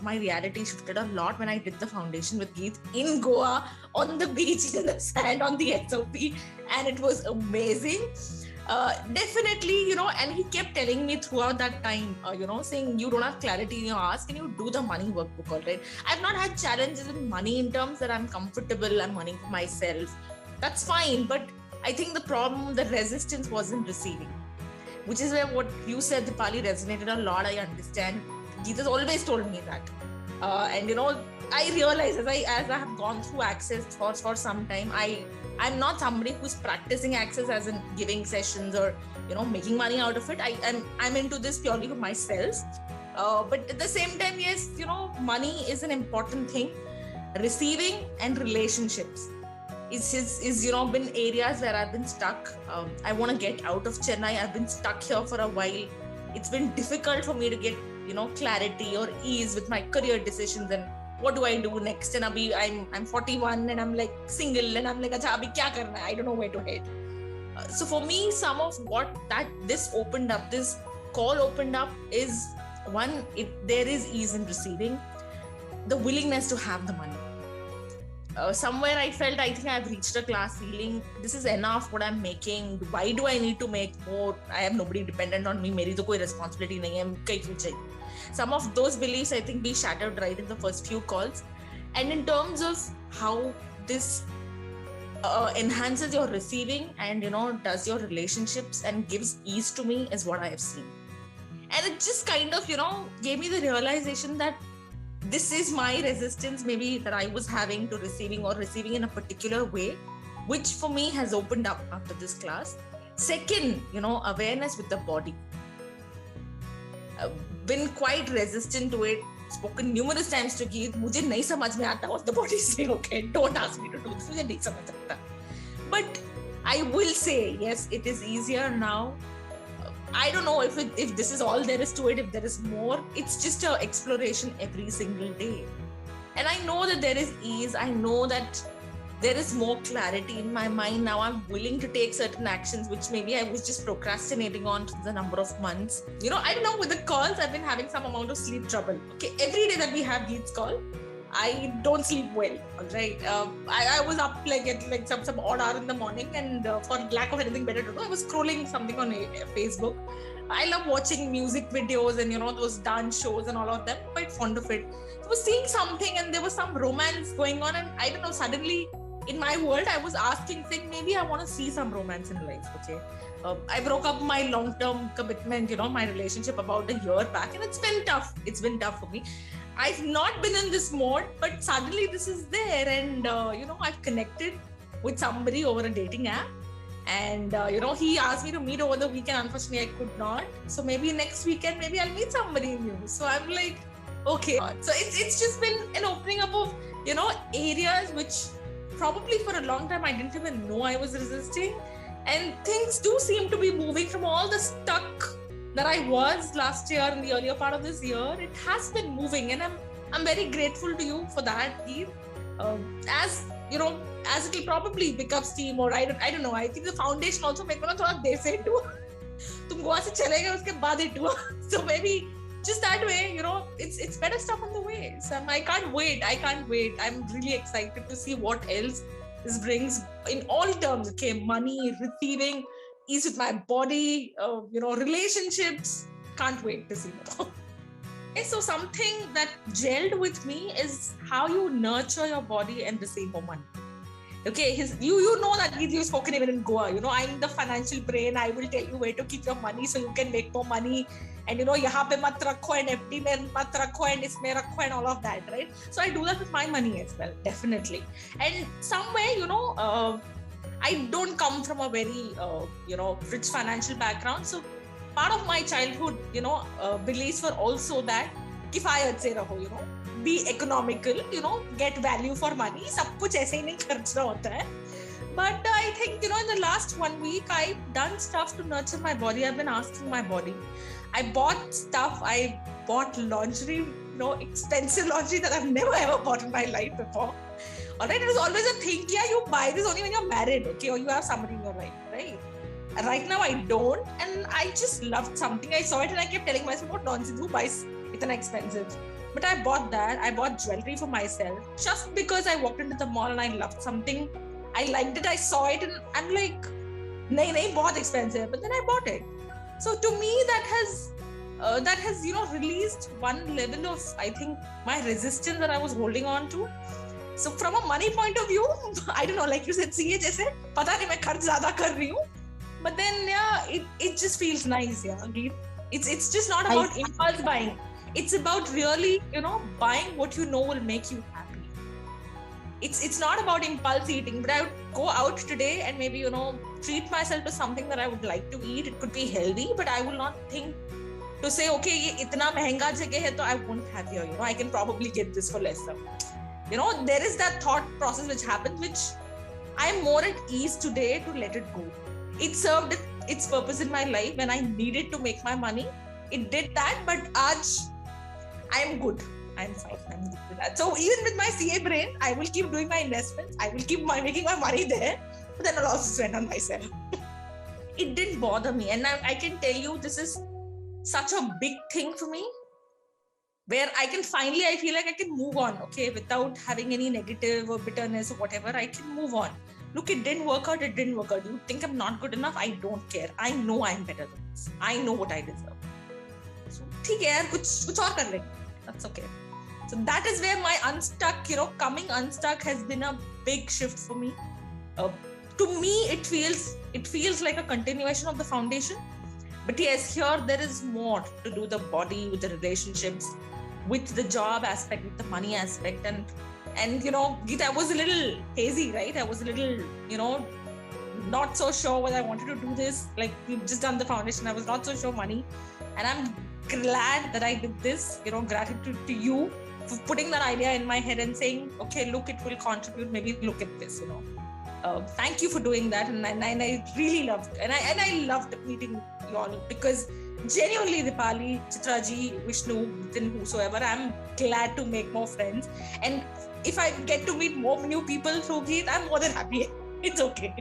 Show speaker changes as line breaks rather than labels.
my reality shifted a lot when I did the foundation with Geet in Goa, on the beach, in the sand, on the SOP. And it was amazing. Definitely, and he kept telling me throughout that time, saying, you don't have clarity in your ask, can you do the money workbook, all right? I've not had challenges in money in terms that I'm comfortable, I'm earning for myself. That's fine. But I think the problem, the resistance was in receiving, which is where what you said, Dipali, resonated a lot. I understand. Geet has always told me that. And I realize as I have gone through Access for some time, I'm not somebody who's practicing Access as in giving sessions or making money out of it. I'm into this purely for myself. But at the same time, yes, money is an important thing. Receiving and relationships is been areas where I've been stuck. I want to get out of Chennai. I've been stuck here for a while. It's been difficult for me to get clarity or ease with my career decisions and what do I do next. And I'm 41 and I'm like single and I'm like, acha abhi kya karna hai? I don't know where to head. So for me, some of what this call opened up is one, there is ease in receiving, the willingness to have the money. Somewhere I felt, I think I've reached a class ceiling. This is enough what I'm making. Why do I need to make more? I have nobody dependent on me. Meri to koi responsibility nahi hai. Kai kyun chahiye? Some of those beliefs, I think, we shattered right in the first few calls. And in terms of how this enhances your receiving and, does your relationships and gives ease to me is what I have seen. And it just kind of, gave me the realization that this is my resistance maybe that I was having to receiving or receiving in a particular way, which for me has opened up after this class. Second, awareness with the body. Been quite resistant to it, spoken numerous times to Geet, mujhe nahi samajh mein aata what the body is saying, okay, don't ask me to do this, mujhe nahi samajh aata. But I will say, yes, it is easier now. I don't know if this is all there is to it, if there is more. It's just an exploration every single day. And I know that there is ease. I know that there is more clarity in my mind. Now I'm willing to take certain actions, which maybe I was just procrastinating on for the number of months. I don't know, with the calls, I've been having some amount of sleep trouble. Okay, every day that we have Geet's call, I don't sleep well, right? I was up at some odd hour in the morning, and for lack of anything better to do, I was scrolling something on Facebook. I love watching music videos and those dance shows and all of them. Quite fond of it. I was seeing something and there was some romance going on, and I don't know, suddenly in my world I was asking, saying maybe I want to see some romance in life. Okay, I broke up my long-term commitment, my relationship about a year back, and it's been tough. It's been tough for me. I've not been in this mode, but suddenly this is there, and I've connected with somebody over a dating app, and he asked me to meet over the weekend. Unfortunately, I could not. So maybe next weekend, maybe I'll meet somebody new. So I'm like, okay. So it's just been an opening up of areas which probably for a long time I didn't even know I was resisting, and things do seem to be moving from all the stuck that I was last year in the earlier part of this year. It has been moving, and I'm very grateful to you for that, Geet. As it will probably pick up steam, or I don't know. I think the foundation also make me thoda देर से do. तुम गोवा से चले गए उसके बाद it do. So maybe just that way, it's better stuff on the way. So I can't wait. I'm really excited to see what else this brings in all terms. Okay, money, receiving, ease with my body, relationships. Can't wait to see more. Okay, so something that gelled with me is how you nurture your body and receive more money. Okay, you know that you've spoken even in Goa. I'm the financial brain. I will tell you where to keep your money so you can make more money. And yahan pe mat rakho and FD mein mat rakho and isme rakho and all of that, right? So I do that with my money as well, definitely. And somewhere, I don't come from a very, rich financial background. So part of my childhood, beliefs were also that kifayat se raho, be economical, get value for money. Sab kuch aise hi nahi kharchna hota hai. But I think, in the last 1 week, I've done stuff to nurture my body. I've been asking my body. I bought stuff. I bought lingerie, expensive lingerie that I've never ever bought in my life before. Alright, it was always a thing, yeah, you buy this only when you're married, okay, or you have somebody in your life, right? Right now I don't, and I just loved something. I saw it and I kept telling myself, what nonsense, who buys it expensive? But I bought that. I bought jewelry for myself just because I walked into the mall and I loved something. I liked it. I saw it, and I'm like, nahi, bahut expensive. But then I bought it. So to me, that has released one level of, I think, my resistance that I was holding on to. So from a money point of view, I don't know, like you said, CA जैसे पता नहीं मैं खर्च ज़्यादा कर रही हूँ. But then it just feels nice, yeah. It's just not about impulse buying. It's about really, buying what you know will make you happy. It's not about impulse eating, but I would go out today and maybe, treat myself to something that I would like to eat. It could be healthy, but I will not think to say, okay, ये इतना महंगा जगह है तो I won't have here. I can probably get this for lesser. There is that thought process which happens, which I am more at ease today to let it go. It served its purpose in my life when I needed to make my money. It did that, but aaj I am good. I'm fine. I'm good with that. So even with my CA brain, I will keep doing my investments. I will keep making my money there, but then I'll also spend on myself. It didn't bother me, and I can tell you, this is such a big thing for me, where I feel like I can move on, okay, without having any negative or bitterness or whatever. I can move on. Look, it didn't work out. You think I'm not good enough? I don't care. I know I'm better than this. I know what I deserve. So, ठीक है यार, कुछ और कर लेंगे. That's okay. So that is where my unstuck, coming unstuck has been a big shift for me. To me, it feels like a continuation of the foundation. But yes, here there is more to do, the body, with the relationships, with the job aspect, with the money aspect. And Geet, I was a little hazy, right? I was a little, not so sure whether I wanted to do this. Like, we've just done the foundation. I was not so sure money. And I'm glad that I did this. Gratitude to you for putting that idea in my head and saying, okay, look, it will contribute. Maybe look at this, Thank you for doing that. And I really loved, and I loved meeting you all, because genuinely, Dipali, Chitraji, Vishnu, Nitin, whosoever, I'm glad to make more friends. And if I get to meet more new people through Geet, I'm more than happy. It's okay.